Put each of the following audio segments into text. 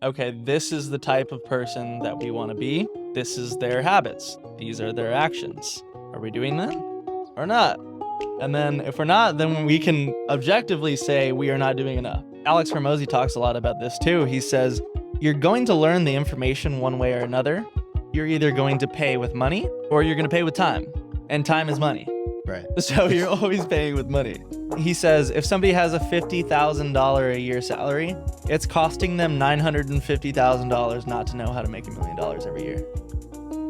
okay, this is the type of person that we want to be. This is their habits. These are their actions. Are we doing them or not? And then if we're not, then we can objectively say we are not doing enough. Alex Hormozy talks a lot about this too. He says, you're going to learn the information one way or another. You're either going to pay with money or you're going to pay with time. And time is money. Right. So you're always paying with money. He says if somebody has a $50,000 a year salary, it's costing them $950,000 not to know how to make $1 million every year.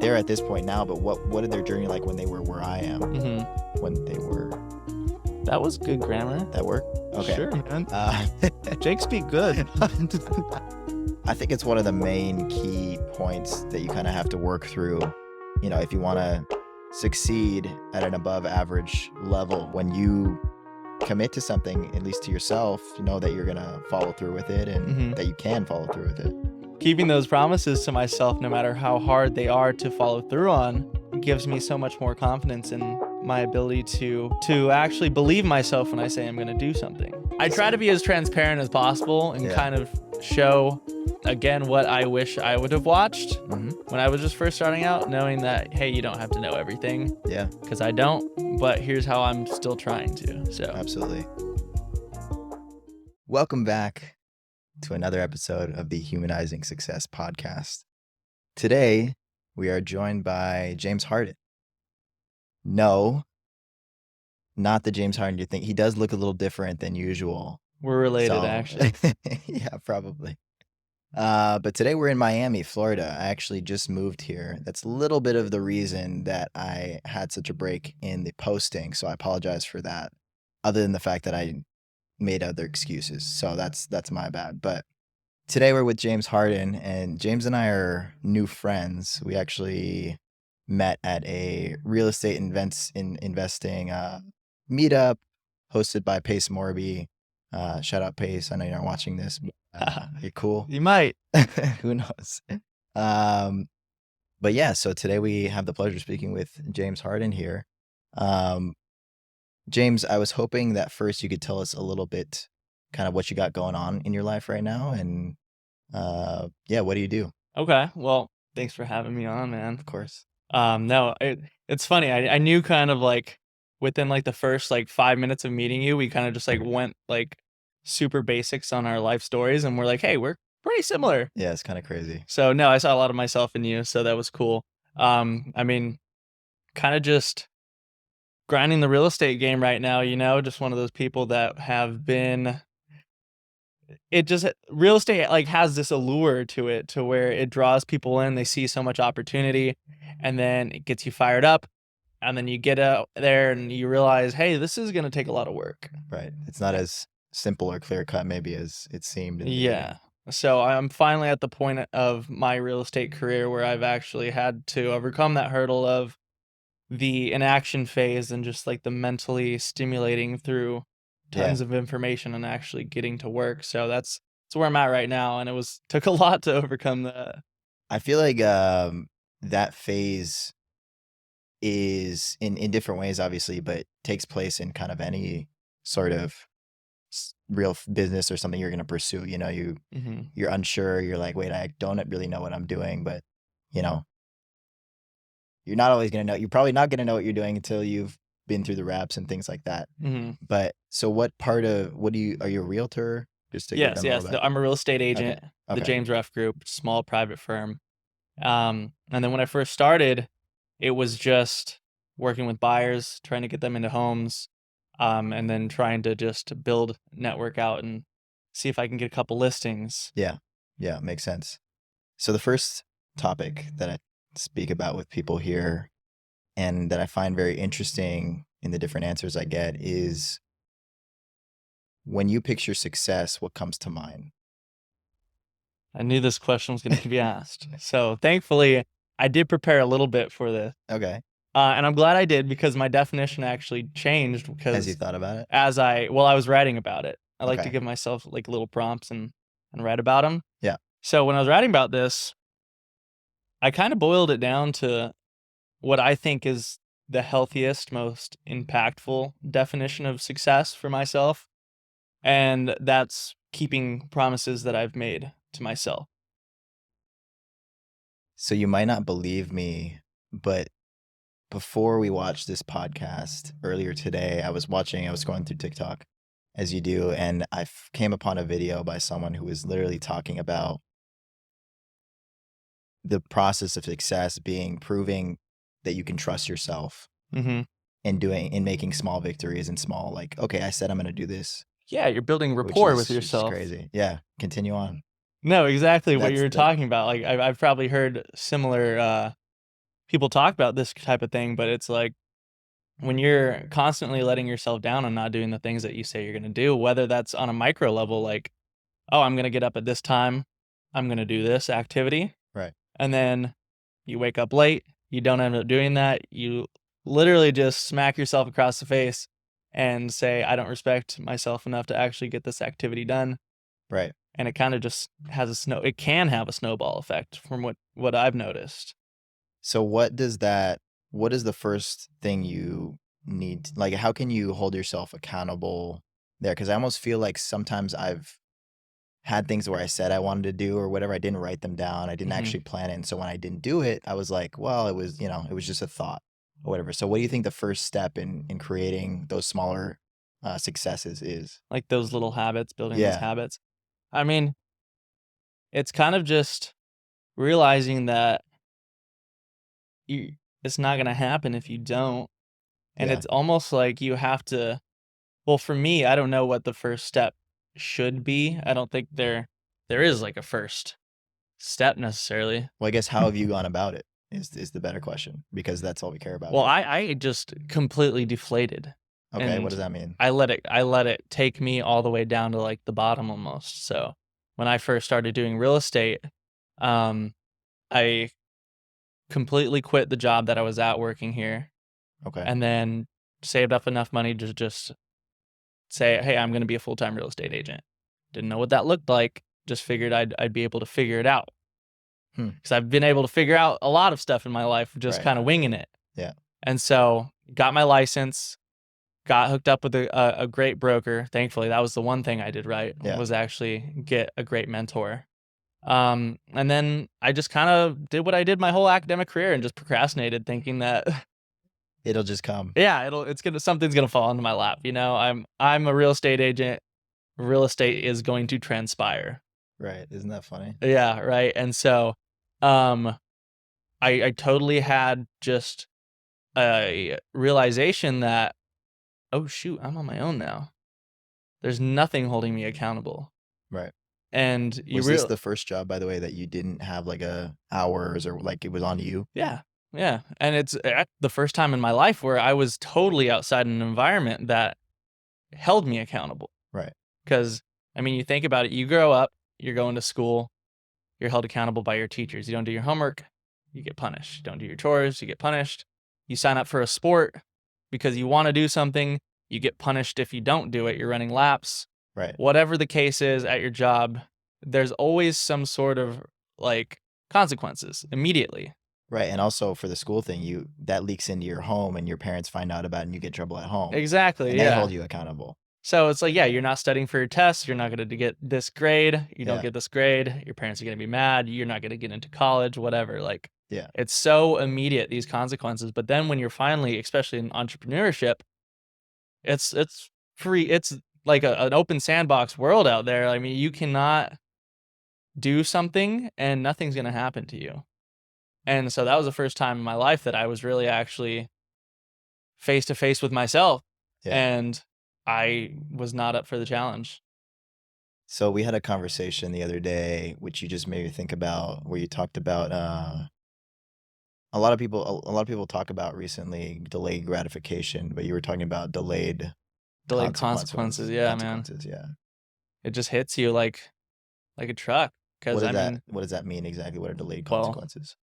They're at this point now, but what did their journey like when they were where I am? Mm-hmm. When they were... That was good grammar. That worked? Okay. Sure, man. Jake speak good. I think it's one of the main key points that you kind of have to work through. You know, if you want to succeed at an above average level, when you commit to something, at least to yourself, you know that you're going to follow through with it and that you can follow through with it. Keeping those promises to myself, no matter how hard they are to follow through on, gives me so much more confidence in my ability to actually believe myself when I say I'm going to do something. I try to be as transparent as possible and kind of show, again, what I wish I would have watched when I was just first starting out, knowing that, hey, you don't have to know everything. Yeah. Because I don't, but here's how I'm still trying to. So absolutely. Welcome back to another episode of the Humanizing Success podcast. Today, we are joined by James Harden. No, not the James Harden you think. He does look a little different than usual. We're related, actually. Yeah, probably. But today we're in Miami, Florida. I actually just moved here. That's a little bit of the reason that I had such a break in the posting, so I apologize for that, other than the fact that I made other excuses. So that's my bad. But today we're with James Harden, and James and I are new friends. We actually met at a real estate investing meetup hosted by Pace Morby. Shout out Pace. I know you're not watching this. You're cool. You might. Who knows? But yeah, so today we have the pleasure of speaking with James Harden here. James, I was hoping that first you could tell us a little bit kind of what you got going on in your life right now. And yeah, what do you do? Okay. Well, thanks for having me on, man. Of course. No, it's funny. I knew kind of like within like the first like 5 minutes of meeting you, we kind of just like went like super basics on our life stories, and we're like, hey, we're pretty similar. Yeah, it's kind of crazy. So no, I saw a lot of myself in you, so that was cool. I mean, kind of just grinding the real estate game right now, you know, just one of those people that have been, real estate like has this allure to it to where it draws people in. They see so much opportunity, and then it gets you fired up, and then you get out there and you realize, hey, this is going to take a lot of work. Right. It's not as simple or clear cut maybe as it seemed. Yeah. So I'm finally at the point of my real estate career where I've actually had to overcome that hurdle of the inaction phase and just like the mentally stimulating through tons of information and actually getting to work. So that's where I'm at right now, and took a lot to overcome that. I feel like that phase is in different ways, obviously, but takes place in kind of any sort of real business or something you're going to pursue. You know, you're unsure. You're like, wait, I don't really know what I'm doing, but you know, you're not always going to know. You're probably not going to know what you're doing until you've been through the reps and things like that. But so what are you a realtor? Just to yes. I'm a real estate agent, Okay. The James Ruff Group, small private firm. And then when I first started, it was just working with buyers, trying to get them into homes, and then trying to just build network out and see if I can get a couple listings. Yeah, makes sense. So the first topic that I speak about with people here and that I find very interesting in the different answers I get is, when you picture success, what comes to mind? I knew this question was going to be asked. So thankfully, I did prepare a little bit for this. Okay. And I'm glad I did, because my definition actually changed. Because as you thought about it? I was writing about it. I like to give myself like little prompts and write about them. Yeah. So when I was writing about this, I kind of boiled it down to what I think is the healthiest, most impactful definition of success for myself. And that's keeping promises that I've made to myself. So you might not believe me, but before we watched this podcast earlier today, I was going through TikTok as you do, and I came upon a video by someone who was literally talking about the process of success being proving that you can trust yourself Mm-hmm. and making small victories and small, like, okay, I said I'm going to do this, Yeah, you're building which rapport is with just yourself. crazy. Yeah. Continue on. No, exactly what That's you're talking about. Like I've probably heard similar people talk about this type of thing, but it's like when you're constantly letting yourself down and not doing the things that you say you're going to do, whether that's on a micro level, like, oh, I'm going to get up at this time, I'm going to do this activity, right. and then you wake up late, you don't end up doing that, you literally just smack yourself across the face and say, I don't respect myself enough to actually get this activity done. Right. And it kind of just has it can have a snowball effect from what I've noticed. So what is the first thing you need, like, how can you hold yourself accountable there? Because I almost feel like sometimes I've had things where I said I wanted to do or whatever, I didn't write them down, I didn't Mhm. actually plan it, and so when I didn't do it, I was like, well, it was, it was just a thought or whatever. So what do you think the first step in creating those smaller successes is? Like those little habits, building those Yeah. habits. I mean, it's kind of just realizing that you it's not gonna happen if you don't, and Yeah. it's almost like you have to well, for me, I don't know what the first step should be. I don't think there is, like, a first step necessarily. Well, I guess how have you gone about it is the better question, because that's all we care about Well, here. I just completely deflated, Okay, what and does that mean? I let it take me all the way down to, like, the bottom almost. So, when I first started doing real estate, um, I completely quit the job that I was at working here, Okay. and then saved up enough money to just say, "Hey, I'm gonna be a full-time real estate agent." Didn't know what that looked like, just figured I'd be able to figure it out. Hmm. Because 'Cause I've been able to figure out a lot of stuff in my life just Right. kinda winging it. Yeah. And so, got my license, got hooked up with a great broker. Thankfully, that was the one thing I did right, Yeah. was actually get a great mentor. And then I just kinda did what I did my whole academic career and just procrastinated thinking that It'll just come. yeah, something's gonna fall into my lap, you know? I'm a real estate agent. Real estate is going to transpire. Right. Isn't that funny? Yeah, right. And so, um, I totally had just a realization that, oh shoot, I'm on my own now. There's nothing holding me accountable. Right. And you Was this real the first job, by the way, that you didn't have like hours, or like it was on you? yeah, yeah. And it's the first time in my life where I was totally outside an environment that held me accountable. Right. Because I mean, you think about it, you grow up, you're going to school, you're held accountable by your teachers. You don't do your homework, you get punished. You don't do your chores, you get punished. You sign up for a sport because you want to do something, you get punished if you don't do it. You're running laps. Right. Whatever the case is at your job, there's always some sort of like consequences immediately. Right. And also for the school thing, that leaks into your home and your parents find out about it and you get trouble at home. Exactly. And they Yeah. hold you accountable. So it's like, yeah, you're not studying for your tests. You're not going to get this grade. You don't Yeah. get this grade. Your parents are going to be mad. You're not going to get into college, whatever. Like, Yeah. it's so immediate, these consequences. But then when you're finally, especially in entrepreneurship, it's free. It's like an open sandbox world out there. I mean, you cannot do something and nothing's going to happen to you. And so that was the first time in my life that I was really actually face to face with myself. Yeah. And I was not up for the challenge. So we had a conversation the other day, which you just made me think about, where you talked about a lot of people talk about recently delayed gratification, but you were talking about delayed Consequences. Yeah, man. consequences. Yeah. It just hits you like a truck. Because I mean, What does that mean exactly? What are delayed well, consequences?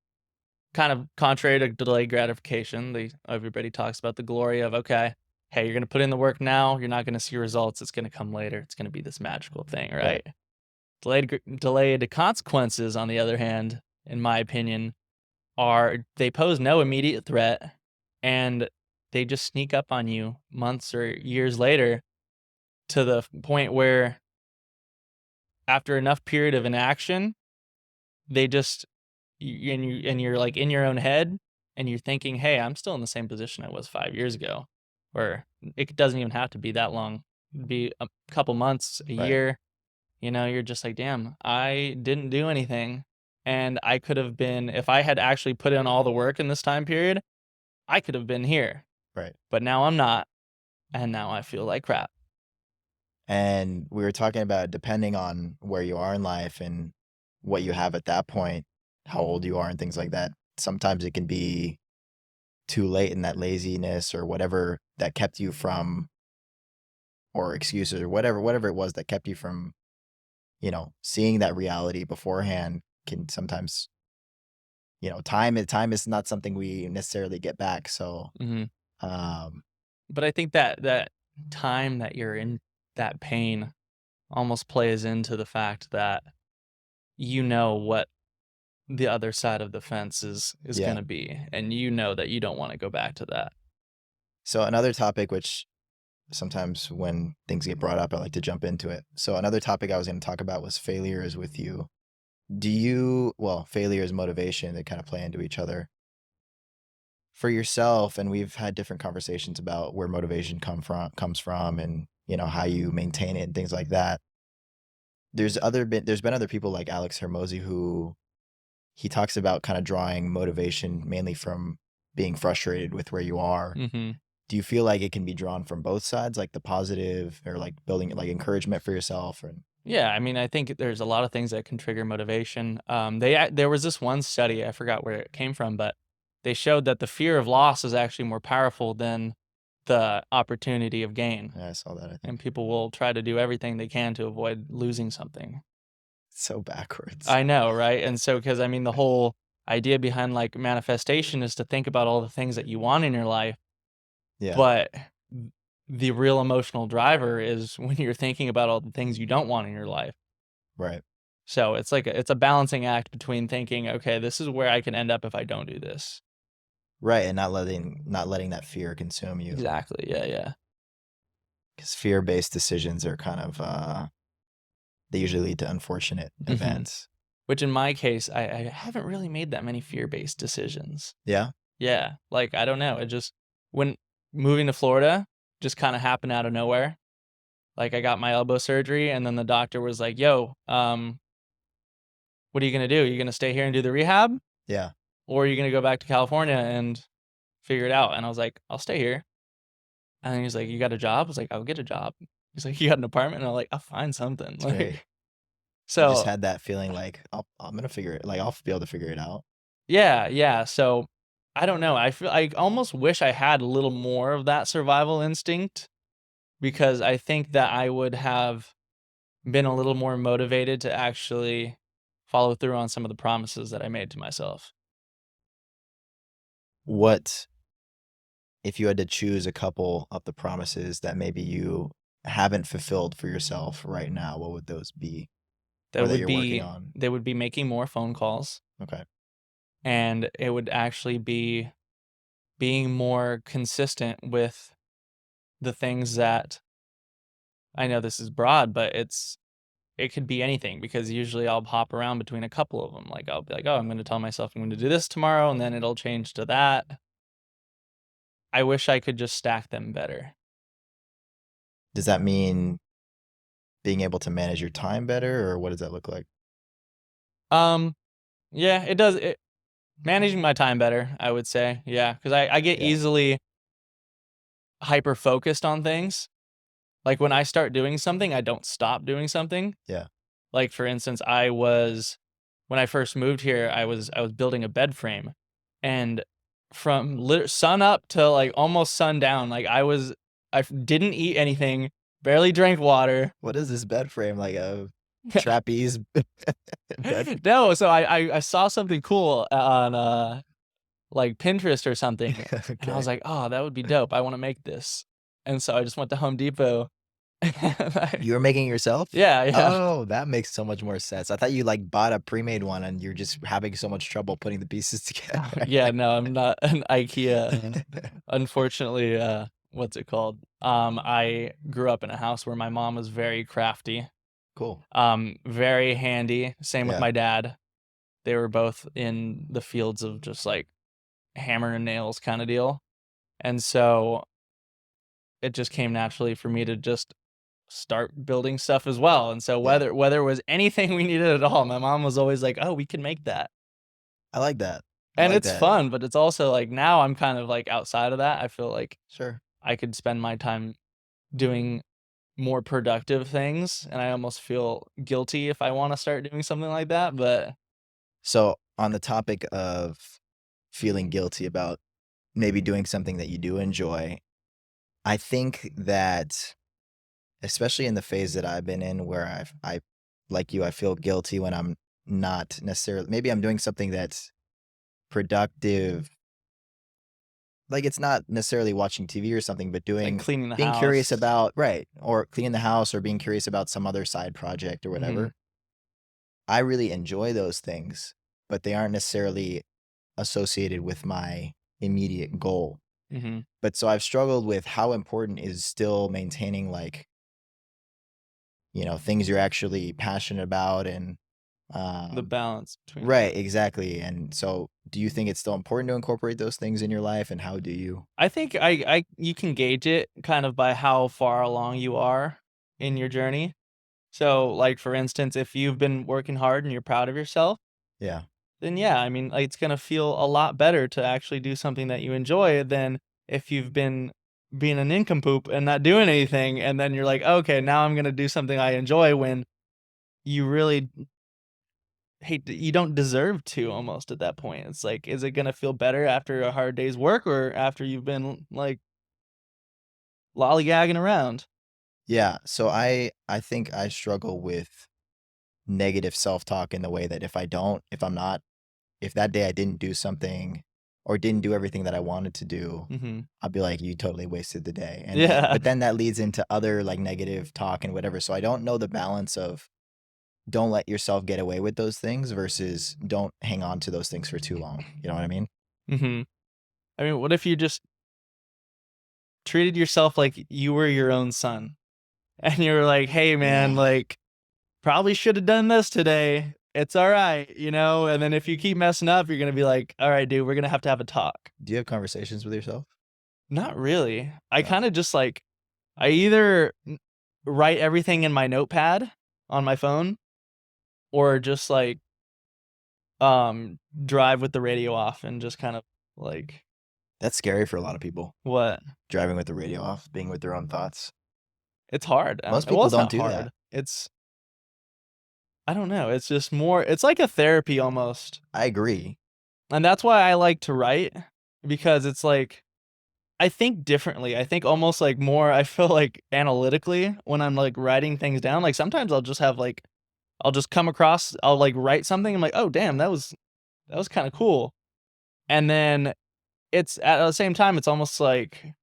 kind of contrary to delayed gratification, everybody talks about the glory of, okay, hey, you're gonna put in the work now, you're not gonna see results, it's gonna come later, it's gonna be this magical thing, right? Delayed consequences, on the other hand, in my opinion, they pose no immediate threat, and they just sneak up on you months or years later, to the point where after enough period of inaction, they just you're like in your own head and you're thinking, hey, I'm still in the same position I was 5 years ago, or it doesn't even have to be that long. It'd be a couple months, a Right. year. You're just like, damn, I didn't do anything. And I could have been, if I had actually put in all the work in this time period, I could have been here. Right. But now I'm not. And now I feel like crap. And we were talking about depending on where you are in life and what you have at that point, how old you are and things like that. Sometimes it can be too late in that laziness or whatever that kept you from, or excuses or whatever it was that kept you from, seeing that reality beforehand can sometimes, time is not something we necessarily get back. So, hmm um, But I think that time that you're in that pain almost plays into the fact that you know what the other side of the fence is yeah. gonna be, and you know that you don't want to go back to that. So another topic, which sometimes when things get brought up, I like to jump into it. So another topic I was going to talk about was failures with you. Failure is motivation. They kind of play into each other for yourself. And we've had different conversations about where motivation comes from and, how you maintain it and things like that. There's been other people like Alex Hermosi who he talks about kind of drawing motivation mainly from being frustrated with where you are. hmm Do you feel like it can be drawn from both sides, like the positive or like building like encouragement for yourself? Or Yeah, I mean, I think there's a lot of things that can trigger motivation. There was this one study, I forgot where it came from, but they showed that the fear of loss is actually more powerful than the opportunity of gain, yeah, I saw that. I and think people will try to do everything they can to avoid losing something. it's so backwards. I know, right? And so, because I mean, the whole idea behind like manifestation is to think about all the things that you want in your life, Yeah, but the real emotional driver is when you're thinking about all the things you don't want in your life. right, So it's like it's a balancing act between thinking, okay, this is where I can end up if I don't do this. right, and not letting that fear consume you, Exactly. Yeah, yeah. because fear-based decisions are kind of they usually lead to unfortunate hmm events. Which in my case, I haven't really made that many fear-based decisions. Yeah, Yeah, like I don't know. It just when moving to Florida just kind of happened out of nowhere. Like I got my elbow surgery, and then the doctor was like, "Yo, what are you gonna do? Are you gonna stay here and do the rehab, yeah. or are you gonna go back to California and figure it out?" And I was like, "I'll stay here." And then he's like, "You got a job?" I was like, "I'll get a job." He's like, "You got an apartment?" And I'm like, "I'll find something." It's great. Like, You just so had that feeling like I'm gonna figure it. Like I'll be able to figure it out. yeah, yeah. So I don't know. I almost wish I had a little more of that survival instinct because I think that I would have been a little more motivated to actually follow through on some of the promises that I made to myself. What if you had to choose a couple of the promises that maybe you haven't fulfilled for yourself right now? What would those be, or That that would you're working be on? they would be making more phone calls, Okay. and it would actually be being more consistent with the things that I know this is broad, but it could be anything because usually I'll hop around between a couple of them. Like I'll be like, "Oh, I'm going to tell myself I'm going to do this tomorrow," and then it'll change to that. I wish I could just stack them better. Does that mean being able to manage your time better, or what does that look like? Um, yeah, it does. Managing my time better, I would say. Yeah, because I get Yeah. easily hyper focused on things. Like when I start doing something, I don't stop doing something. Yeah. Like for instance, when I first moved here, I was building a bed frame, and from sun up to like almost sundown, like didn't eat anything, barely drank water. What is this bed frame? Like a trapeze bed? No, so I saw something cool on like Pinterest or something, and I was Okay. like, oh, that would be dope. I want to make this, and so I just went to Home Depot. You were making it yourself? Yeah, yeah. Oh, that makes so much more sense. I thought you like bought a pre-made one and you're just having so much trouble putting the pieces together. Yeah, no, I'm not an IKEA. Unfortunately, what's it called? I grew up in a house where my mom was very crafty, Cool. very handy. Same with Yeah. my dad. they were both in the fields of just like hammer and nails kind of deal. And so it just came naturally for me to just start building stuff as well. And so Yeah. whether it was anything we needed at all, my mom was always like, "Oh, we can make that." I like that. I And like it's that. fun, but it's also like now I'm kind of like outside of that. I feel like Sure. I could spend my time doing more productive things, and I almost feel guilty if I want to start doing something like that, but So, on the topic of feeling guilty about maybe doing something that you do enjoy, I think that especially in the phase that I've been in where I like you, I feel guilty when I'm not necessarily maybe I'm doing something that's productive. Like it's not necessarily watching TV or something, but like doing cleaning the being curious house. about right, or cleaning the house or being curious about some other side project or Mhm. whatever. I really enjoy those things, but they aren't necessarily associated with my immediate goal. Mhm. But so I've struggled with how important is still maintaining like, things you're actually passionate about and The um balance between that. right, exactly. And so do you think it's still important to incorporate those things in your life and how do you? I think I you can gauge it kind of by how far along you are in your journey. So, like for instance, if you've been working hard and you're proud of yourself, Yeah. then yeah, I mean, like, it's gonna feel a lot better to actually do something that you enjoy than if you've been being a nincompoop and not doing anything, and then you're like, "Okay, now I'm gonna do something I enjoy," when you really you don't deserve to almost at that point. It's like, is it gonna feel better after a hard day's work or after you've been, like, lollygagging around? Yeah. So I think I struggle with negative self-talk in the way that if that day I didn't do something or didn't do everything that I wanted to do, Mhm. I'll be like, you totally wasted the day. And then, Yeah. but then that leads into other like negative talk and whatever. So I don't know the balance of don't let yourself get away with those things versus don't hang on to those things for too long. You know what I mean? Mhm. I mean, what if you just treated yourself like you were your own son? And you were like, "Hey, man, Yeah. like, probably should have done this today. It's all right," you know? And then if you keep messing up, you're gonna be like, "All right, dude, we're gonna have to have a talk." Do you have conversations with yourself? Not really. I Oh, kinda just, like I either write everything in my notepad on my phone or just, like, drive with the radio off and just kind of, like that's scary for a lot of people. what? Driving with the radio off, being with their own thoughts. It's hard. Most Well, people it's don't not do that. hard. It's I don't know, it's just more it's like a therapy almost. I agree. And that's why I like to write because it's like I think differently. I think almost like more I feel like analytically when I'm like writing things down. Like sometimes I'll just have like I'll just come across I'll like write something. I'm like, oh damn, that was kind of cool. And then it's at the same time, it's almost like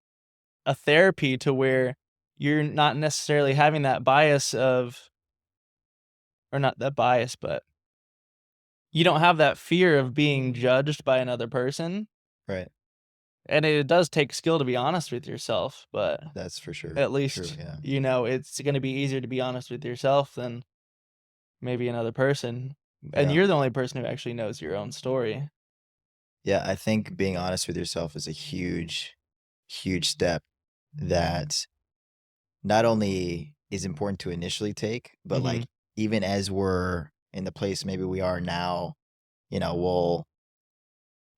a therapy to where you're not necessarily having that bias of or not that bias, but you don't have that fear of being judged by another person. Right. And it does take skill to be honest with yourself, but That's for sure. at True. least, Yeah. you know, it's gonna be easier to be honest with yourself than maybe another person, and Yeah. you're the only person who actually knows your own story. Yeah. I think being honest with yourself is a huge, huge step that not only is important to initially take, but like Mhm. even as we're in the place maybe we are now,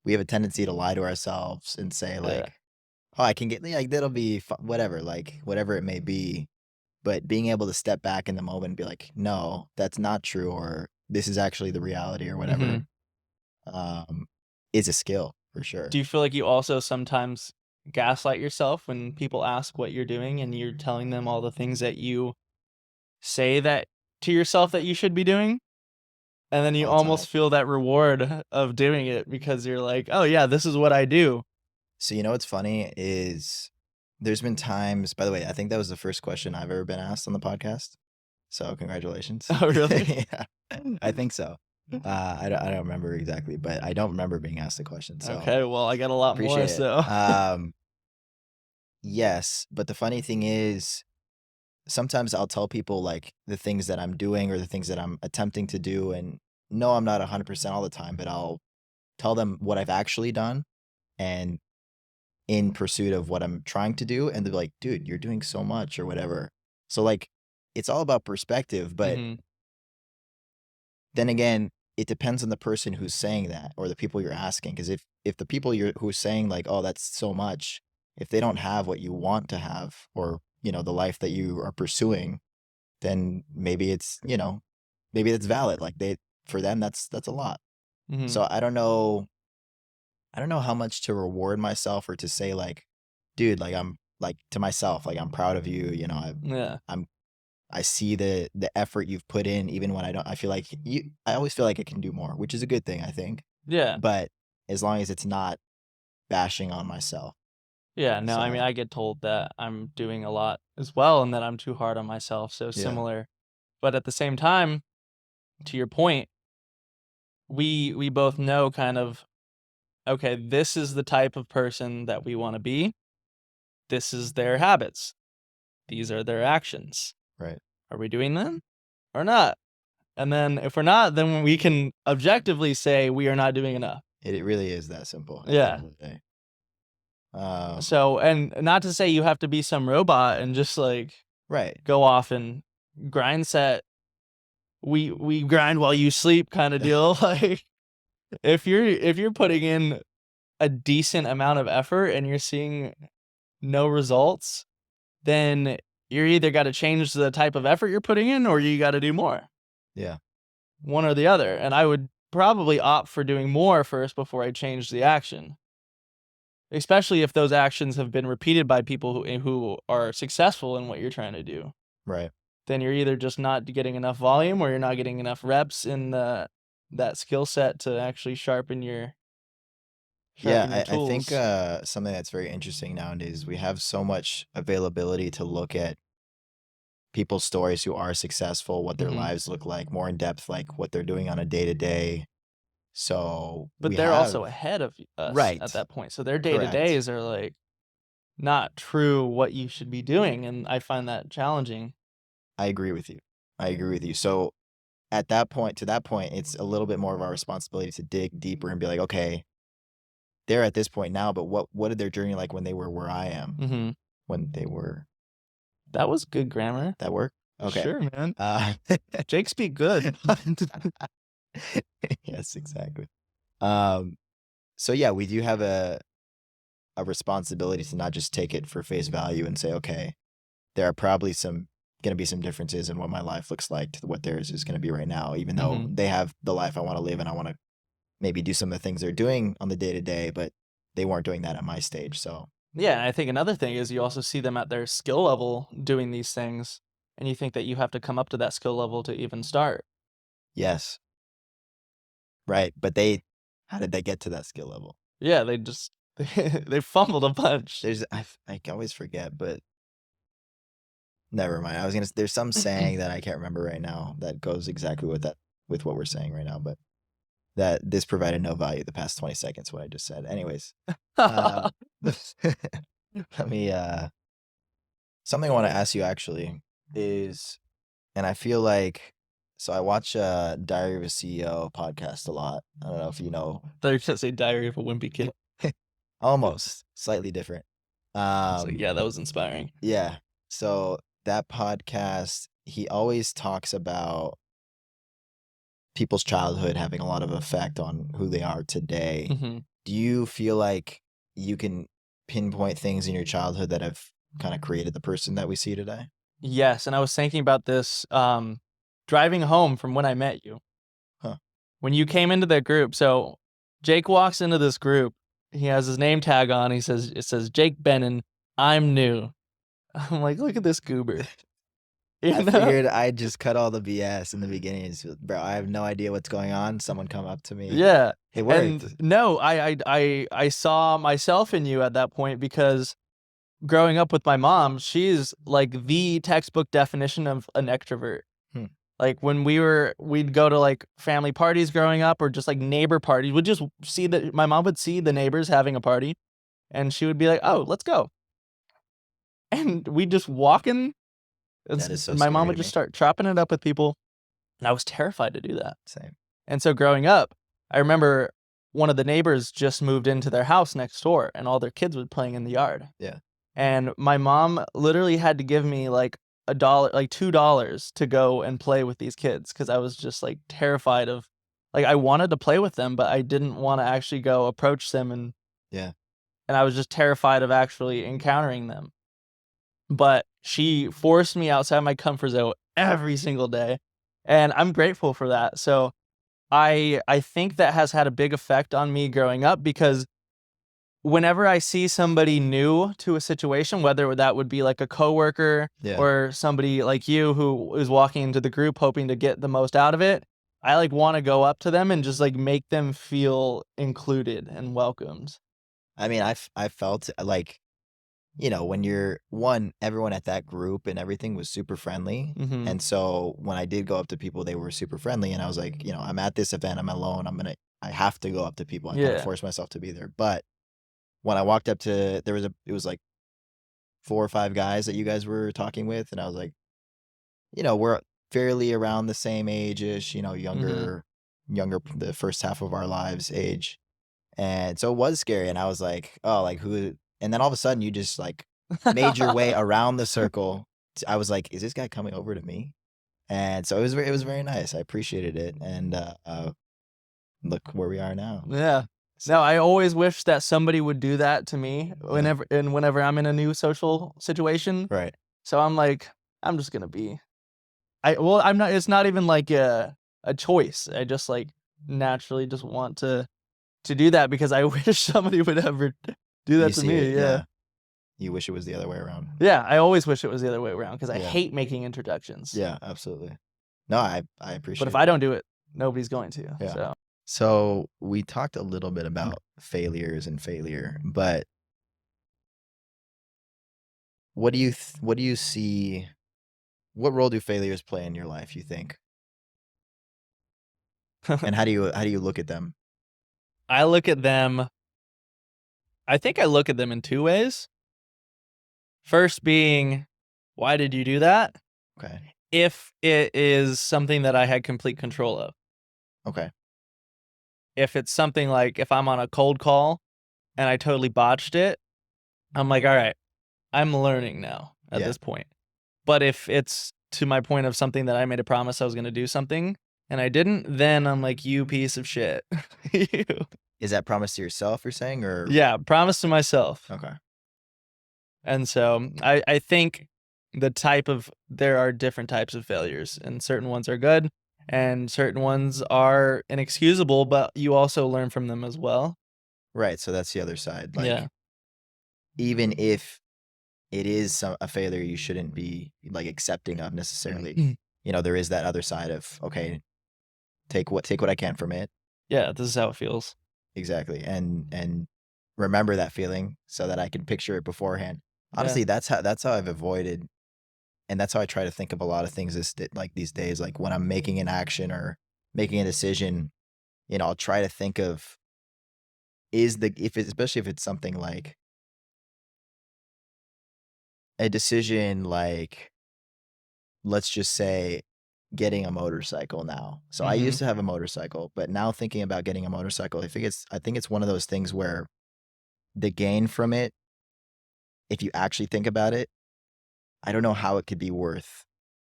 we have a tendency to lie to ourselves and say Yeah. like, oh, I can get like that'll be whatever, like whatever it may be. But being able to step back in the moment and be like, no, that's not true, or this is actually the reality, or whatever, Mhm. um, is a skill for Do sure. you feel like you also sometimes gaslight yourself when people ask what you're doing and you're telling them all the things that you say that to yourself that you should be doing? And then you All the time. almost feel that reward of doing it because you're like, "Oh, yeah, this is what I do." So you know what's funny is there's been times. By the way, I think that was the first question I've ever been asked on the podcast. So congratulations. Oh, really? Yeah, I think so. I don't remember exactly, but I don't remember being asked the question. So Okay, well, I got a lot more, appreciate so it. Yes, but the funny thing is sometimes I'll tell people like the things that I'm doing or the things that I'm attempting to do, and no, I'm not 100% all the time, but I'll tell them what I've actually done and in pursuit of what I'm trying to do, and they're like, "Dude, you're doing so much," or whatever. So, like, it's all about perspective, but Hmm. then again, it depends on the person who's saying that or the people you're asking. Because if the people who's saying like, "Oh, that's so much," if they don't have what you want to have or, the life that you are pursuing, then maybe maybe it's valid. Like for them, that's a lot. Hmm. So I don't know how much to reward myself or to say like, dude, like I'm like to myself, like I'm proud of you. Yeah. I see the effort you've put in, even when I feel like I always feel like I can do more, which is a good thing, I think. Yeah. But as long as it's not bashing on myself. Yeah. No, I mean, So I get told that I'm doing a lot as well and that I'm too hard on myself. So yeah, similar. But at the same time, to your point, we both know kind of, okay, this is the type of person that we want to be. This is their habits. These are their actions. right. Are we doing them or not? And then if we're not, then we can objectively say we are not doing enough. It really is that simple at the end Yeah. of the day. Um, So, and not to say you have to be some robot and just like right. go off and grind set. We grind while you sleep kind of deal. Like if you're putting in a decent amount of effort and you're seeing no results, then you're either got to change the type of effort you're putting in or you got to do more. Yeah. One or the other. And I would probably opt for doing more first before I change the action. Especially if those actions have been repeated by people who are successful in what you're trying to do. Right. Then you're either just not getting enough volume or you're not getting enough reps in that skill set to actually sharpen your Yeah, I think tools. something that's very interesting nowadays, we have so much availability to look at people's stories who are successful, what their Mhm. lives look like, more in depth, like what they're doing on a day to day. So But we they're also have ahead of us at right, that point. So their correct. day-to-days are like not true what you should be doing, and I find that challenging. I agree with you. I agree with you. So at that point, to that point, it's a little bit more of our responsibility to dig deeper and be like, okay, they're at this point now, but what did their journey like when they were where I am? Mhm. When they were That was good grammar. that work? Okay. Sure, man. Uh Jake speak good. yes, exactly. Um so yeah, we do have a responsibility to not just take it for face value and say, okay, there are probably going to be some differences in what my life looks like to what theirs is going to be right now, even though Mhm. they have the life I want to live and I want to maybe do some of the things they're doing on the day to day, but they weren't doing that at my stage. So Yeah, and I think another thing is you also see them at their skill level doing these things, and you think that you have to come up to that skill level to even start. yes, right. But how did they get to that skill level? Yeah, they just they fumbled a bunch. I always forget, but never mind. there's some saying that I can't remember right now that goes exactly with what we're saying right now, but that this provided no value the past 20 seconds, what I just said. Anyways, uh, let me, something I want to ask you actually is, and I feel like, so I watch Diary of a CEO podcast a lot. I don't know if you know, They're just a Diary of a Wimpy Kid. almost slightly different. It's like, Um, yeah, that was inspiring. yeah. So that podcast, he always talks about people's childhood having a lot of effect on who they are today. Mhm. Do you feel like you can pinpoint things in your childhood that have kind of created the person that we see today? Yes, and I was thinking about this, driving home from when I met you. Huh. When you came into the group, so Jake walks into this group, he has his name tag on, it says, "Jake Bennon, I'm new." I'm like, "Look at this goober." You I know? figured I'd just cut all the BS in the beginning and just be, bro, I have no idea what's going on. Someone come up to me. Yeah, It worked. and no, I saw myself in you at that point because growing up with my mom, she's like the textbook definition of an extrovert. Hmm. Like when we'd go to like family parties growing up or just like neighbor parties, we'd just see that my mom would see the neighbors having a party and she would be like, "Oh, let's go." And we'd just walk in That is so my mom scary would to just me. start chopping it up with people. And I was terrified to do that. Same. And so growing up, I remember one of the neighbors just moved into their house next door, and all their kids were playing in the yard. Yeah. And my mom literally had to give me like $2 to go and play with these kids because I was just like terrified of, like, I wanted to play with them, but I didn't want to actually go approach them, and Yeah. I was just terrified of actually encountering them. But she forced me outside my comfort zone every single day, and I'm grateful for that. So I think that has had a big effect on me growing up, because whenever I see somebody new to a situation, whether that would be like a coworker Yeah. or somebody like you who is walking into the group hoping to get the most out of it, I like want to go up to them and just like make them feel included and welcomed. I mean, I felt like, when you're everyone at that group and everything was super friendly. Mm-hmm. And so when I did go up to people, they were super friendly. And I was like, I'm at this event, I'm alone. I have to go up to people. I kind of Yeah. force myself to be there. But when I walked up to, it was like 4 or 5 guys that you guys were talking with. And I was like, we're fairly around the same age-ish, younger, the first half of our lives age. And so it was scary. And I was like, oh, like who? And then all of a sudden you just like made your way around the circle. I was like, is this guy coming over to me? And so it was very nice. I appreciated it. And look where we are now. Yeah. No, I always wish that somebody would do that to me whenever I'm in a new social situation. Right. So I'm like, I'm just gonna be. I'm not. It's not even like a choice. I just like naturally just want to do that because I wish somebody would ever do that You to see me. it, Yeah. You wish it was the other way around. Yeah, I always wish it was the other way around because I Yeah. hate making introductions. Yeah, absolutely. No, I appreciate But if it. I don't do it, nobody's going to. Yeah. So So we talked a little bit about failures and failure, but what do you see? What role do failures play in your life, you think? And how do you look at them? I look at them. I think I look at them in two ways. First being, why did you do that? Okay. If it is something that I had complete control of. Okay. If it's something like if I'm on a cold call and I totally botched it, I'm like, all right, I'm learning now at Yeah. this point. But if it's to my point of something that I made a promise I was going to do something and I didn't, then I'm like, you piece of shit. You. Is that promise to yourself you're saying, or? Yeah, promise to myself. Okay. And so I think there are different types of failures, and certain ones are good and certain ones are inexcusable, but you also learn from them as well. Right. So that's the other side. Like, Yeah. even if it is a failure you shouldn't be like accepting of necessarily, there is that other side of, okay, take what I can from it. Yeah, this is how it feels. Exactly. And remember that feeling so that I can picture it beforehand. Honestly, that's how I've avoided, and that's how I try to think of a lot of things these days. Like when I'm making an action or making a decision, I'll try to think of especially if it's something like a decision, like, let's just say getting a motorcycle now. So I used to have a motorcycle, but now thinking about getting a motorcycle, I think it's one of those things where the gain from it, if you actually think about it, I don't know how it could be worth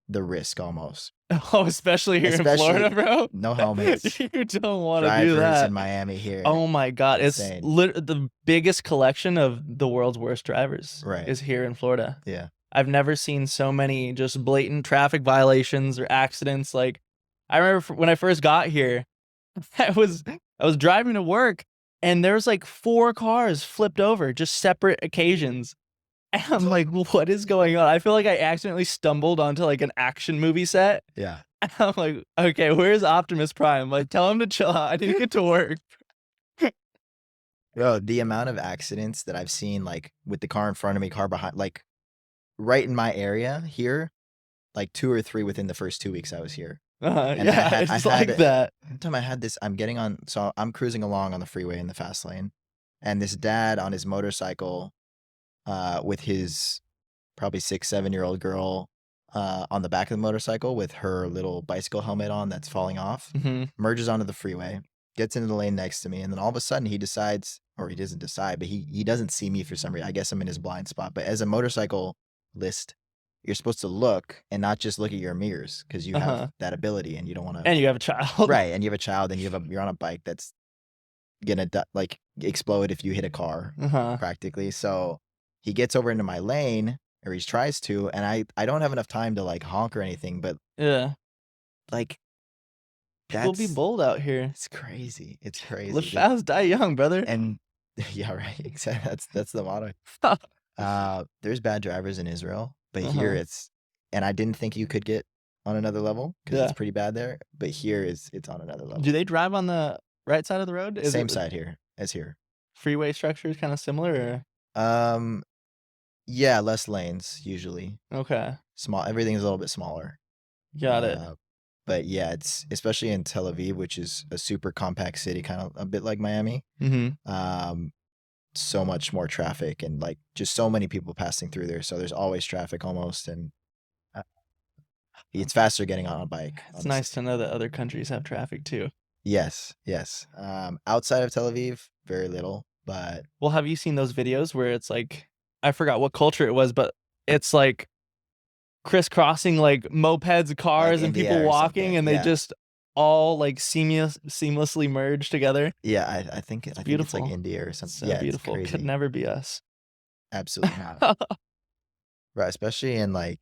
the risk almost. Oh, especially here in Florida, bro. No helmets. You don't want to do that. In Miami here. Oh my God. Insane. It's the biggest collection of the world's worst drivers is here in Florida. Yeah. I've never seen so many just blatant traffic violations or accidents. Like, I remember when I first got here, I was driving to work and there was like 4 cars flipped over, just separate occasions. And I'm like, what is going on? I feel like I accidentally stumbled onto like an action movie set. Yeah. And I'm like, okay, where's Optimus Prime? Like, tell him to chill out. I need to get to work. Bro, the amount of accidents that I've seen, like with the car in front of me, car behind, like right in my area here, like 2 or 3 within the first 2 weeks I was here. And Yeah, it's like that. One time I had this, I'm cruising along on the freeway in the fast lane, and this dad on his motorcycle with his probably 6, 7-year-old girl on the back of the motorcycle with her little bicycle helmet on that's falling off, merges onto the freeway, gets into the lane next to me, and then all of a sudden he decides, or he doesn't decide, but he doesn't see me for some reason. I guess I'm in his blind spot. But as a motorcyclist, you're supposed to look and not just look at your mirrors because you have that ability and you don't want to. And you have a child. Right, and you have a child and you're on a bike that's gonna like explode if you hit a car practically. So he gets over into my lane, or he tries to, and I don't have enough time to like honk or anything, but Yeah. like People be bold out here. It's crazy. It's crazy. Live fast, die young, brother. And yeah, right. Exactly. That's the motto. There's bad drivers in Israel, but here it's, and I didn't think you could get on another level because it's pretty bad there. But here it's on another level. Do they drive on the right side of the road? Same side here as here. Freeway structure is kind of similar, or? Yeah, less lanes usually. Okay. Small. Everything's a little bit smaller. Got it. But yeah, it's especially in Tel Aviv, which is a super compact city, kind of a bit like Miami. So much more traffic and like just so many people passing through there. So there's always traffic almost, and it's faster getting on a bike. It's honestly nice to know that other countries have traffic too. Yes. Outside of Tel Aviv, very little. But well, have you seen those videos where it's like, I forgot what culture it was, but it's like crisscrossing like mopeds, cars, like and people walking, and they just all like seamlessly merge together. Yeah, I think it's like India or something. So beautiful. It's could never be us. Absolutely not. Right, especially in like,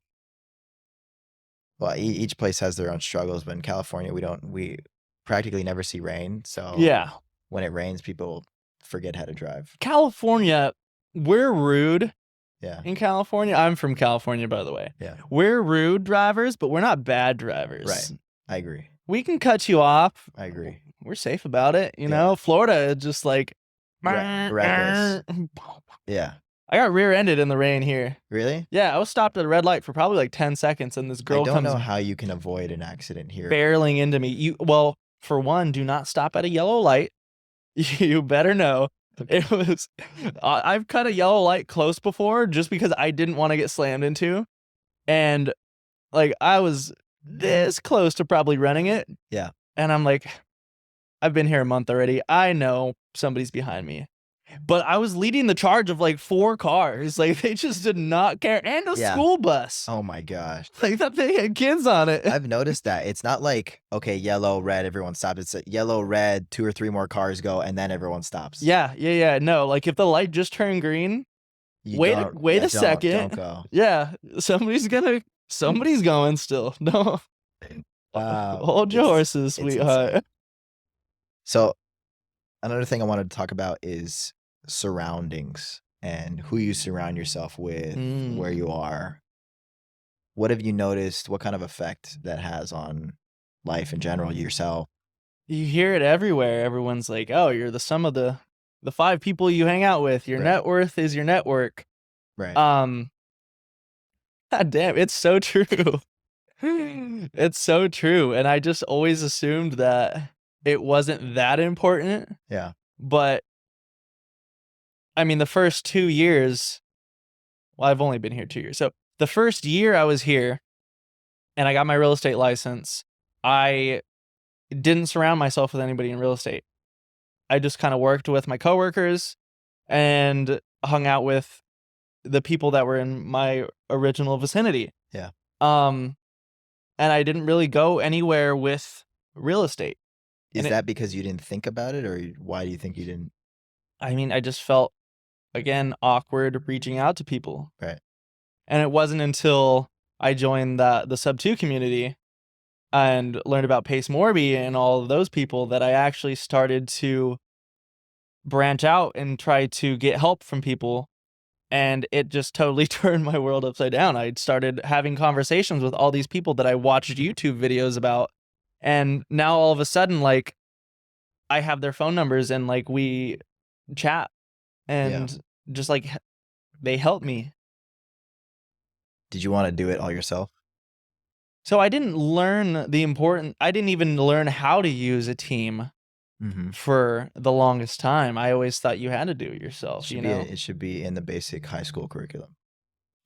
well, each place has their own struggles, but in California we practically never see rain. So yeah, when it rains, people forget how to drive. California, we're rude. Yeah. In California, I'm from California, by the way. Yeah. We're rude drivers, but we're not bad drivers. Right. I agree. We can cut you off. I agree. We're safe about it. You know, Florida is just like reckless. Yeah. I got rear-ended in the rain here. Really? Yeah, I was stopped at a red light for probably like 10 seconds, and this girl comes. I don't know how you can avoid an accident here. Barreling into me. Well, for one, do not stop at a yellow light. You better know. It was, I've cut a yellow light close before just because I didn't want to get slammed into. And like, I was this close to probably running it. Yeah. And I'm like, I've been here a month already. I know somebody's behind me. But I was leading the charge of like 4 cars. Like, they just did not care. And a school bus. Oh my gosh. Like, that thing had kids on it. I've noticed that. It's not like, okay, yellow, red, everyone stops. It's a yellow, red, 2 or 3 more cars go, and then everyone stops. Yeah. No, like if the light just turned green, wait a second. Don't go. Yeah, somebody's going still. No. Hold your horses, sweetheart. Insane. So another thing I wanted to talk about is surroundings and who you surround yourself with, where you are. What have you noticed? What kind of effect that has on life in general, yourself? You hear it everywhere. Everyone's like, oh, you're the sum of the 5 people you hang out with. Your net worth is your network. Right. God damn, it's so true. It's so true. And I just always assumed that it wasn't that important. Yeah. But I mean, the first 2 years, well, I've only been here 2 years. So the first year I was here and I got my real estate license, I didn't surround myself with anybody in real estate. I just kind of worked with my coworkers and hung out with the people that were in my original vicinity. Yeah. And I didn't really go anywhere with real estate. Is that because you didn't think about it, or why do you think you didn't? I mean, I just felt, again, awkward reaching out to people. Right. And it wasn't until I joined the Sub 2 community and learned about Pace Morby and all of those people that I actually started to branch out and try to get help from people. And it just totally turned my world upside down. I started having conversations with all these people that I watched YouTube videos about. And now all of a sudden, like, I have their phone numbers and like we chat and just like they help me. Did you want to do it all yourself? So I didn't learn I didn't even learn how to use a team for the longest time. I always thought you had to do it yourself. It should be in the basic high school curriculum.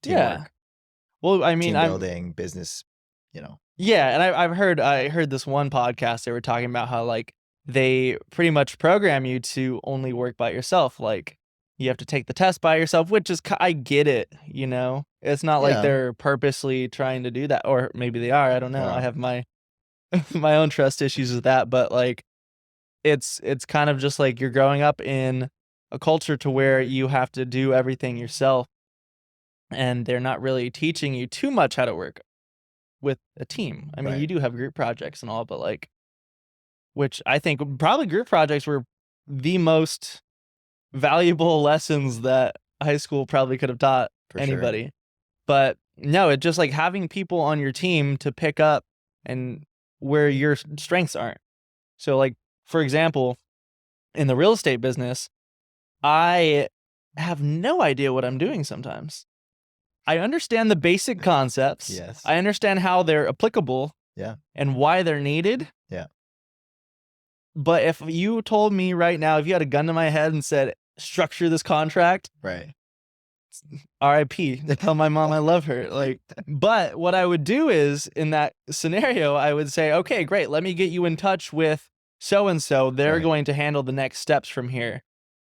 Teamwork. Yeah. Well, I mean, team building, business, you know. yeah, and I heard this one podcast, they were talking about how, like, they pretty much program you to only work by yourself, like, you have to take the test by yourself, which is I get it, you know? It's not like Yeah. they're purposely trying to do that, or maybe they are, I don't know, I have my my own trust issues with that, but, like, it's kind of just like you're growing up in a culture to where you have to do everything yourself, and they're not really teaching you too much how to work with a team. I mean, you Right. do have group projects and all, but, like, which I think probably group projects were the most valuable lessons that high school probably could have taught For sure. anybody. But no, it just like having people on your team to pick up and where your strengths aren't. So, like, for example, in the real estate business, I have no idea what I'm doing sometimes. I understand the basic concepts. Yes. I understand how they're applicable. Yeah. And why they're needed. Yeah. But if you told me right now, if you had a gun to my head and said, structure this contract, Right. RIP, tell my mom I love her. Like, but what I would do is in that scenario, I would say, okay, great. Let me get you in touch with so-and-so. They're Right. going to handle the next steps from here.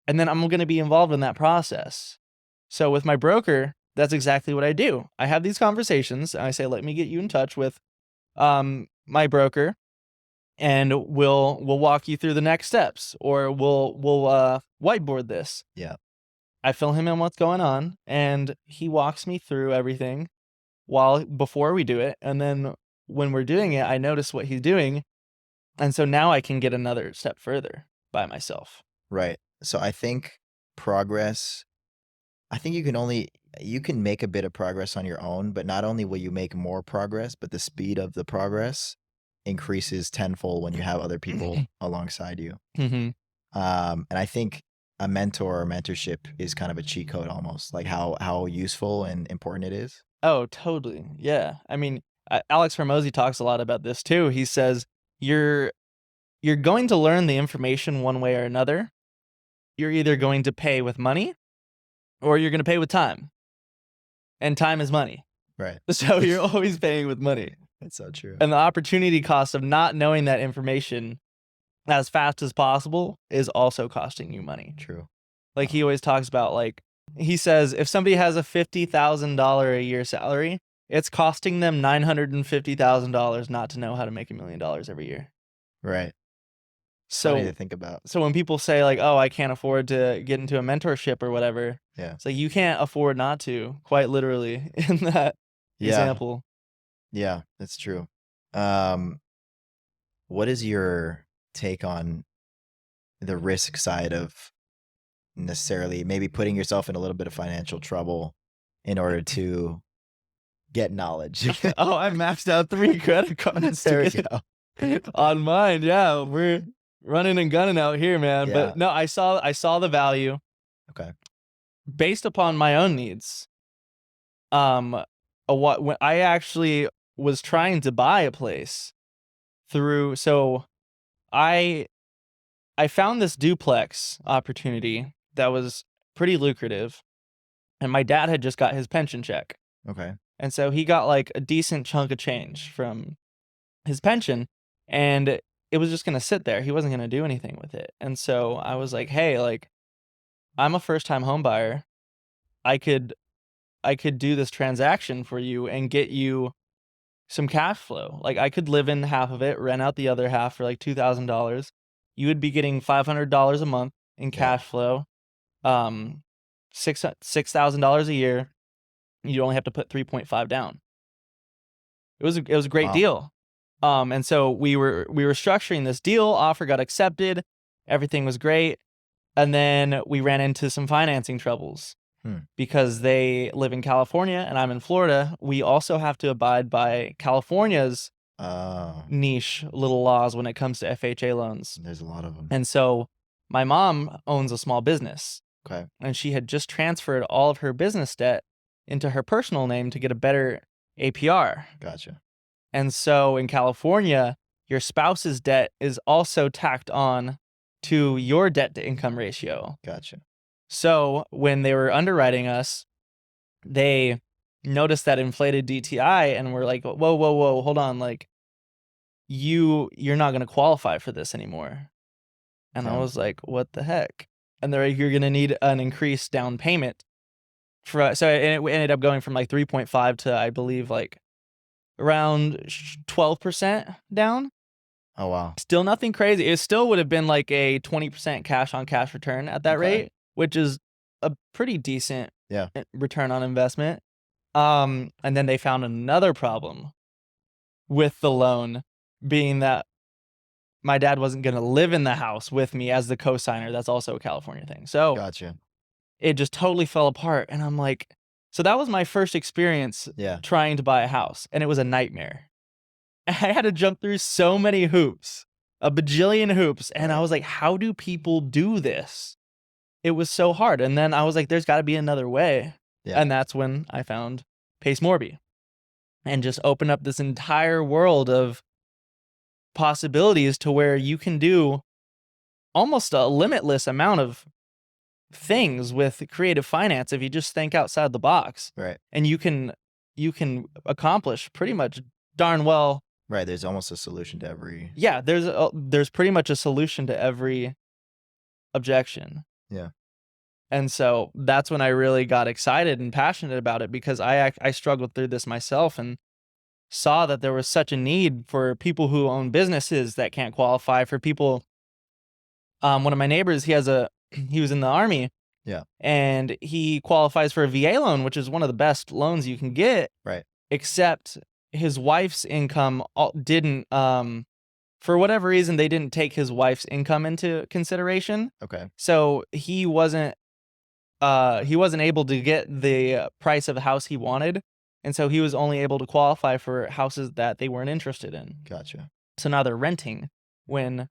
And then I'm going to be involved in that process. So with my broker, that's exactly what I do. I have these conversations and I say, let me get you in touch with my broker, and we'll walk you through the next steps, or we'll whiteboard this. Yeah. I fill him in what's going on, and he walks me through everything before we do it, and then when we're doing it, I notice what he's doing, and so now I can get another step further by myself. Right. So I think you can make a bit of progress on your own, but not only will you make more progress, but the speed of the progress increases tenfold when you have other people alongside you. Mm-hmm. And I think a mentor or mentorship is kind of a cheat code almost, like how useful and important it is. Oh, totally. Yeah. I mean, Alex Hormozy talks a lot about this too. He says you're going to learn the information one way or another. You're either going to pay with money or you're going to pay with time. And time is money. Right. So you're always paying with money. That's so true. And the opportunity cost of not knowing that information as fast as possible is also costing you money. True. Like he always talks about, like, he says if somebody has a $50,000 a year salary, it's costing them $950,000 not to know how to make $1 million every year. Right. So Funny to think about. So when people say, like, oh, I can't afford to get into a mentorship or whatever, Yeah. it's like you can't afford not to, quite literally, in that example. Yeah, that's true. What is your take on the risk side of necessarily maybe putting yourself in a little bit of financial trouble in order to get knowledge? Oh, I maxed out 3 credit cards There we to go. get on mine. Yeah, we're running and gunning out here, man. Yeah. But no, I saw the value. Okay. Based upon my own needs. When I actually was trying to buy a place so I found this duplex opportunity that was pretty lucrative, and my dad had just got his pension check. Okay. And so he got like a decent chunk of change from his pension, and it was just going to sit there. He wasn't going to do anything with it. And so I was like, hey, like, I'm a first-time home buyer. I could do this transaction for you and get you some cash flow. Like, I could live in half of it, rent out the other half for like $2,000. You would be getting $500 a month in cash flow, $6,000 a year. You only have to put 3.5 down. It was a great deal. And so we were structuring this deal. Offer got accepted. Everything was great. And then we ran into some financing troubles. Because they live in California and I'm in Florida. We also have to abide by California's niche little laws when it comes to FHA loans. There's a lot of them. And so my mom owns a small business. Okay. And she had just transferred all of her business debt into her personal name to get a better APR. Gotcha. And so in California, your spouse's debt is also tacked on to your debt to income ratio. Gotcha. So when they were underwriting us, they noticed that inflated DTI and were like, whoa, hold on, like you're not gonna qualify for this anymore. And I Yeah. was like, what the heck? And they're like, you're gonna need an increased down payment for so and it ended up going from like 3.5 to I believe like around 12% down. Oh wow. Still nothing crazy. It still would have been like a 20% cash on cash return at that Okay. rate, which is a pretty decent Yeah. return on investment. And then they found another problem with the loan being that my dad wasn't going to live in the house with me as the co-signer. That's also a California thing. So Gotcha. it just totally fell apart. And I'm like, so that was my first experience Yeah. trying to buy a house, and it was a nightmare. I had to jump through so many hoops, a bajillion hoops. And I Right. was like, how do people do this? It was so hard. And then I was like, there's got to be another way. Yeah. And that's when I found Pace Morby and just opened up this entire world of possibilities to where you can do almost a limitless amount of things with creative finance if you just think outside the box. Right. And you can accomplish pretty much darn well. Right. There's almost a solution to every. Yeah, there's pretty much a solution to every objection. Yeah. And so that's when I really got excited and passionate about it, because I struggled through this myself and saw that there was such a need for people who own businesses that can't qualify, for people. One of my neighbors, he was in the Army. Yeah. And he qualifies for a VA loan, which is one of the best loans you can get. Right. Except his wife's income didn't, for whatever reason, they didn't take his wife's income into consideration. Okay. So he wasn't able to get the price of the house he wanted. And so he was only able to qualify for houses that they weren't interested in. Gotcha. So now they're renting when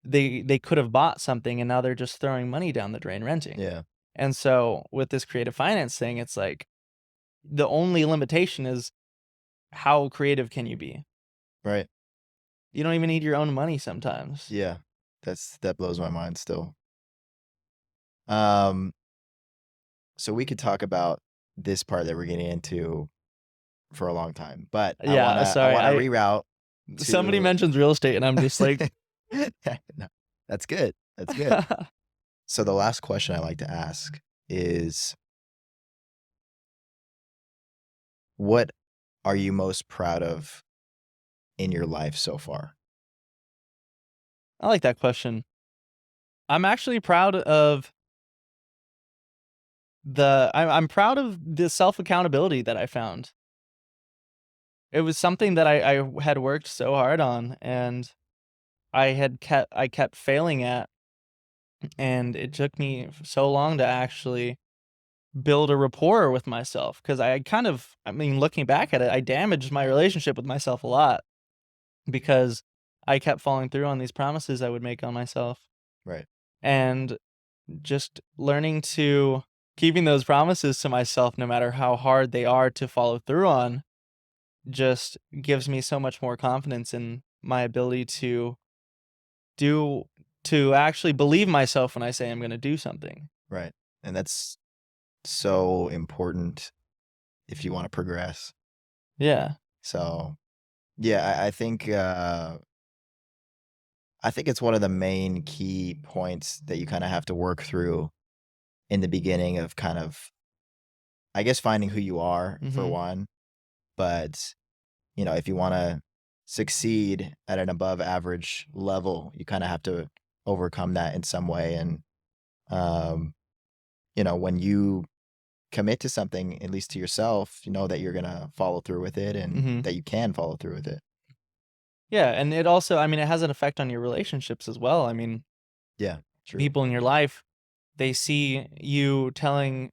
they could have bought something, and now they're just throwing money down the drain renting. Yeah. And so with this creative finance thing, it's like the only limitation is how creative can you be? Right. You don't even need your own money sometimes. Yeah. That blows my mind still. So we could talk about this part that we're getting into for a long time, but Yeah, I sorry, want to reroute. Somebody to- mentions real estate and I'm just like, No, that's good. That's good. So the last question I like to ask is, what are you most proud of in your life so far? I like that question. I'm actually proud of I'm proud of the self-accountability that I found. It was something that I had worked so hard on, and I kept failing at, and it took me so long to actually build a rapport with myself, because I mean, looking back at it, I damaged my relationship with myself a lot because I kept falling through on these promises I would make on myself. Right. And just learning to keeping those promises to myself, no matter how hard they are to follow through on, just gives me so much more confidence in my ability to actually believe myself when I say I'm going to do something. Right. And that's so important if you want to progress. Yeah. So yeah, I think it's one of the main key points that you kind of have to work through in the beginning of kind of, I guess, finding who you are for Mhm. one. But, if you want to succeed at an above average level, you kind of have to overcome that in some way. And, when you commit to something, at least to yourself, you know that you're going to follow through with it, and Mhm. that you can follow through with it. Yeah, and it also, I mean, it has an effect on your relationships as well. I mean, Yeah, true. people in your life, they see you telling,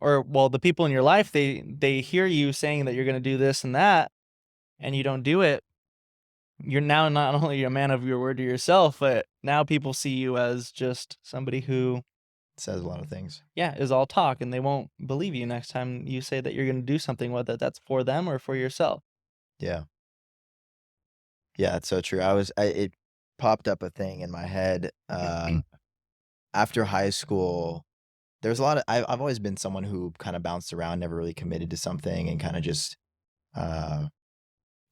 or well, the people in your life, they hear you saying that you're going to do this and that, and you don't do it. You're now not only a man of your word to yourself, but now people see you as just somebody who, It says a lot of things. yeah, is all talk, and they won't believe you next time you say that you're going to do something, whether that's for them or for yourself. Yeah. Yeah, it's so true. It popped up a thing in my head. After high school, there's a lot of I've always been someone who kind of bounced around, never really committed to something, and kind of just uh,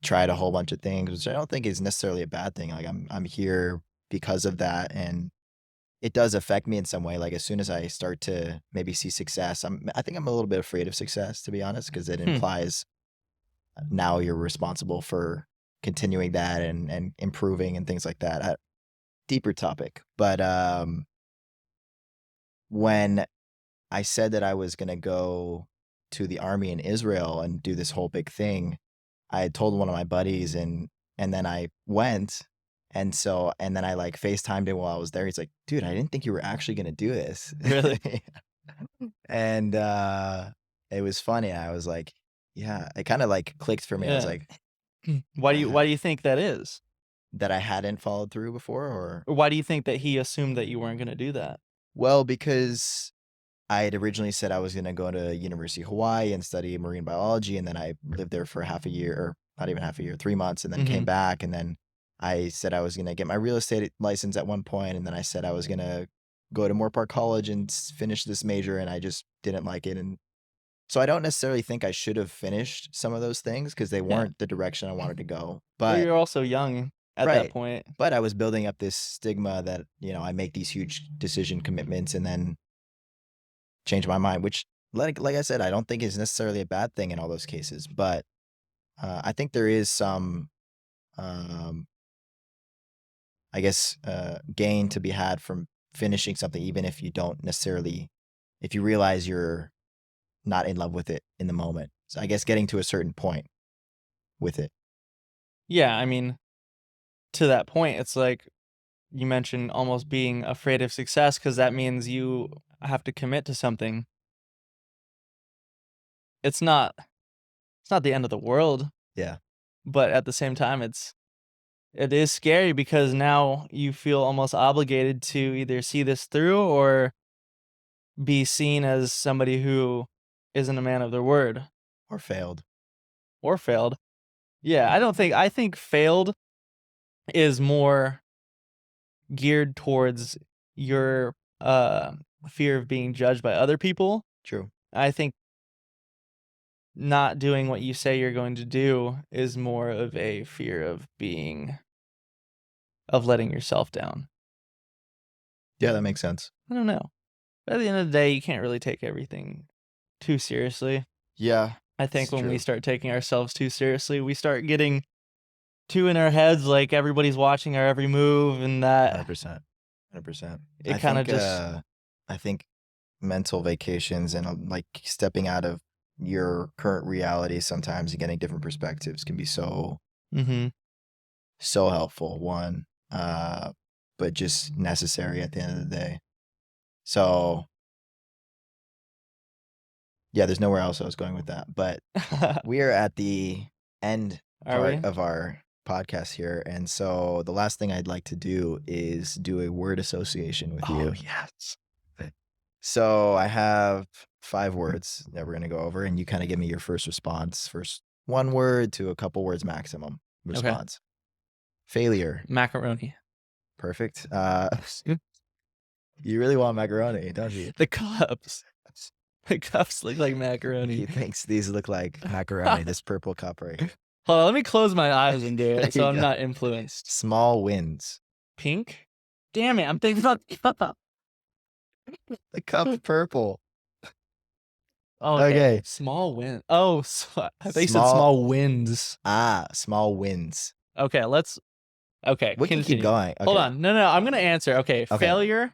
tried a whole bunch of things, which I don't think is necessarily a bad thing. Like I'm here because of that, and it does affect me in some way. Like as soon as I start to maybe see success, I think I'm a little bit afraid of success, to be honest, because it Hmm. implies now you're responsible for continuing that and improving and things like that. Deeper topic, but when I said that I was gonna go to the army in Israel and do this whole big thing, I had told one of my buddies, and then I went, and then I like FaceTimed him while I was there. He's like, "Dude, I didn't think you were actually gonna do this." Really? And it was funny. I was like, "Yeah." It kind of like clicked for me. I was Yeah. like, Why do you think that is? that I hadn't followed through before, or Or why do you think that he assumed that you weren't gonna do that? well, because I had originally said I was gonna go to University of Hawaii and study marine biology, and then I lived there for half a year, or not even half a year, 3 months, and then came Mhm. back, and then I said I was gonna get my real estate license at one point, and then I said I was gonna go to Moorpark College and finish this major, and I just didn't like it, and so I don't necessarily think I should have finished some of those things because they Yeah. weren't the direction I wanted to go, Well, but you're also young at that right, point. but I was building up this stigma that, I make these huge decision commitments and then change my mind, which like I said, I don't think is necessarily a bad thing in all those cases, but I think there is some, um, I guess, gain to be had from finishing something, even if you don't necessarily, if you realize you're not in love with it in the moment. So I guess getting to a certain point with it. Yeah, I mean, to that point, it's like you mentioned almost being afraid of success because that means you have to commit to something. It's not it's not the end of the world, Yeah. but at the same time, it is scary because now you feel almost obligated to either see this through or be seen as somebody who isn't a man of their word Or failed. or failed. Yeah, I think failed is more geared towards your fear of being judged by other people. True. I think not doing what you say you're going to do is more of a fear of letting yourself down. Yeah, that makes sense. I don't know. But at the end of the day, you can't really take everything too seriously. Yeah, I it's think when we true. start taking ourselves too seriously, we start getting too in our heads, like everybody's watching our every move, and that 100%. 100%. it kind of just I think mental vacations and like stepping out of your current reality sometimes and getting different perspectives can be mhm. so helpful, one, but just necessary at the end of the day. So yeah, there's nowhere else I was going with that, but we are at the end Are part we? of our podcast here, and so the last thing I'd like to do is do a word association with you. yes. So I have 5 words that we're gonna go over, and you kind of give me your first response, first one word to a couple words maximum Okay. response. Failure. Macaroni. Perfect. You really want macaroni, don't you? The cups. The cups look like He macaroni. thinks these look like macaroni, this purple cup right here. Hold on, let me close my eyes and do There it so you I'm go. not influenced. Small wins. Pink? Damn it, I'm thinking about the cup. The cup's purple. Oh, Okay. Small win. Oh, I thought you said Small small wins. small wins. Okay, We can keep continue. going. Hold Okay. on. No, I'm gonna answer. Okay, Okay. failure.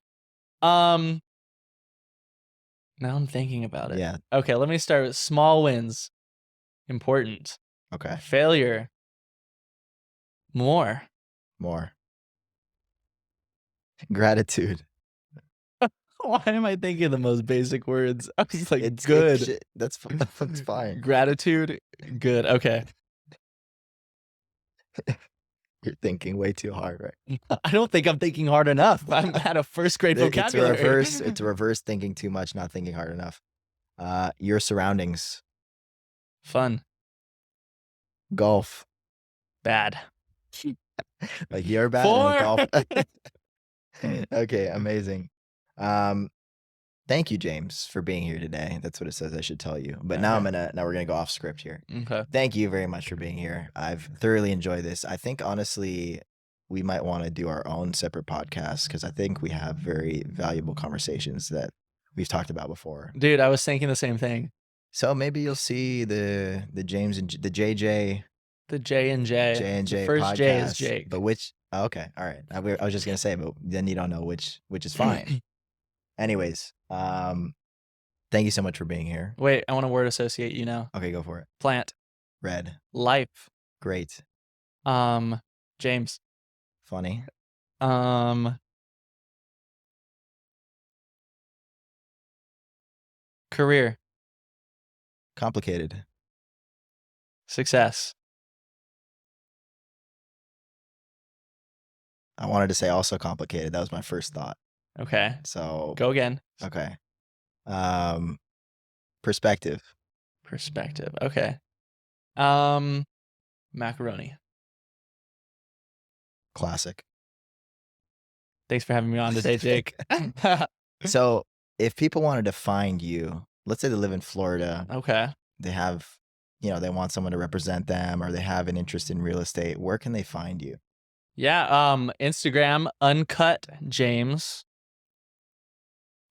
Now I'm thinking about it. Yeah. Okay, let me start with small wins. Important. Okay. Failure. More. More. Gratitude. Why am I thinking the most basic words? I was like, It's good. that's that's fine. Gratitude. Good. Okay. You're thinking way too hard, right? I don't think I'm thinking hard enough. I'm at a first grade vocabulary. It's reverse thinking too much, not thinking hard enough. Your surroundings. Fun. Golf. Bad. Like you're bad and 4. golf. Okay, amazing. Um Thank you, James, for being here today. That's what it says I should tell you. But now Okay. now we're gonna go off script here. Okay. Thank you very much for being here. I've thoroughly enjoyed this. I think honestly, we might want to do our own separate podcast because I think we have very valuable conversations that we've talked about before. Dude, I was thinking the same thing. So maybe you'll see the James and the JJ The J&J. J&J The first podcast. J is Jake. But which? Oh, okay, all right. I was just gonna say, but then you don't know which is fine. Anyways, thank you so much for being here. Wait, I want to word associate you now. Okay, go for it. Plant. Red. Life. Great. James. Funny. Career. Complicated. Success. I wanted to say also complicated. That was my first thought. Okay. So Go again. okay. Perspective. Perspective. Okay. Macaroni. Classic. Thanks for having me on today, Jake. So if people wanted to find you, let's say they live in Florida, Okay. they have, they want someone to represent them or they have an interest in real estate, where can they find you? Yeah. Instagram, Uncut James.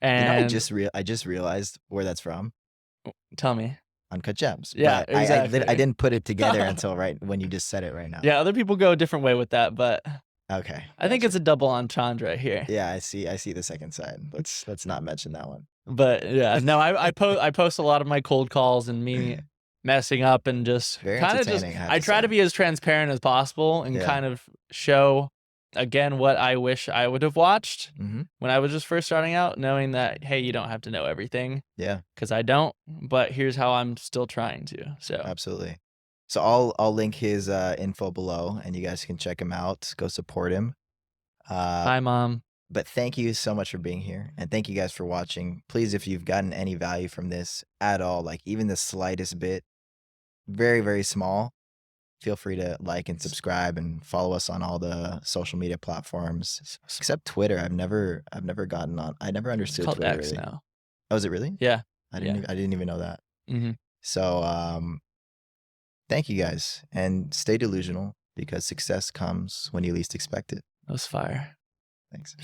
And I just realized where that's from. tell me. Uncut Gems. Yeah, But exactly. I didn't put it together until right when you just said it right now. Yeah, other people go a different way with that, but Okay. I think it's a double entendre here. Yeah, I see the second side. Let's not mention that one. But yeah, no, I post a lot of my cold calls and me messing up and just Very kind of just entertaining, I have I to try say. to be as transparent as possible and Yeah. kind of show again what I wish I would have watched Mm-hmm. when I was just first starting out, knowing that hey, you don't have to know everything Yeah, because I don't, but here's how I'm still trying to. So absolutely. So I'll link his info below, and you guys can check him out. Go support him. hi, Mom. But thank you so much for being here, and thank you guys for watching. Please, if you've gotten any value from this at all, like even the slightest bit, very, very small, feel free to like and subscribe and follow us on all the social media platforms, except Twitter. I've never gotten on. I never It's understood called Twitter X really. now. Oh, is it really? Yeah. I didn't even know that. Mm-hmm. So thank you guys, and stay delusional because success comes when you least expect it. That was fire. Thanks.